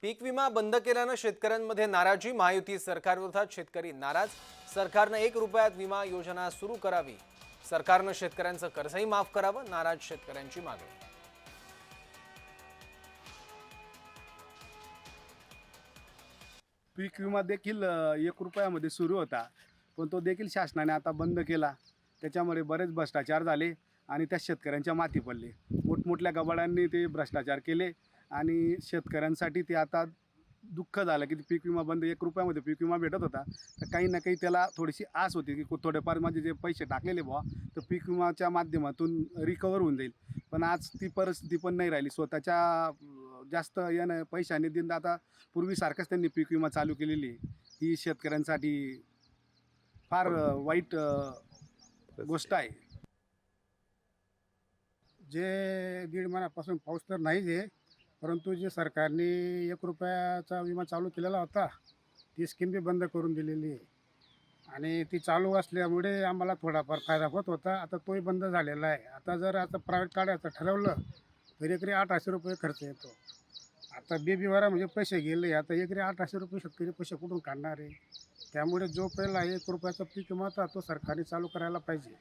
पीक विमा बंद केल्यानं शेतकऱ्यांमध्ये नाराजी। महायुती सरकारविरोधात शेतकरी नाराज। सरकारनं 1 रुपयात विमा योजना सुरू करावी। सरकारनं शेतकऱ्यांचं कर्जही माफ करावं। नाराज शेतकऱ्यांची मागणी। पीक विमा देखील 1 रुपयामध्ये सुरू होता, पण तो देखील शासनाने आता बंद केला। त्याच्यामुळे बरेच भ्रष्टाचार झाले आणि त्या शेतकऱ्यांच्या माथी पडले। मोठमोठ्या गबाळांनी ते भ्रष्टाचार केले आणि शेतकऱ्यांसाठी ते आता दुःख झालं की पीक विमा बंद। 1 रुपयामध्ये पीक विमा भेटत होता, तर काही ना काही त्याला थोडीशी आस होती की थोडेफार माझे जे पैसे टाकलेले बुवा तर पीक विमाच्या माध्यमातून रिकवर होऊन जाईल। पण आज ती परिस्थिती पण नाही राहिली। स्वतःच्या जास्त यानं पैशाने दिन आता पूर्वीसारखंच त्यांनी पीक विमा चालू केलेली आहे। ही शेतकऱ्यांसाठी फार वाईट गोष्ट आहे। जे दीड महिन्यापासून पाऊस तर नाहीच आहे, परंतु जे सरकारने 1 रुपयाचा विमा चालू केलेला होता, ती स्कीम बी बंद करून दिलेली आहे आणि ती चालू असल्यामुळे आम्हाला थोडाफार फायदा होत होता। आता तोही बंद झालेला आहे। आता जर आता प्रायव्हेट काढायचं ठरवलं तर एकरी 800 रुपये खर्च येतो। आता बेबीवारा म्हणजे पैसे गेले, आता एकरी 800 रुपये शेतकरी पैसे कुठून काढणार आहे? त्यामुळे जो पहिला 1 रुपयाचा पीक विमा होता तो सरकारने चालू करायला पाहिजे।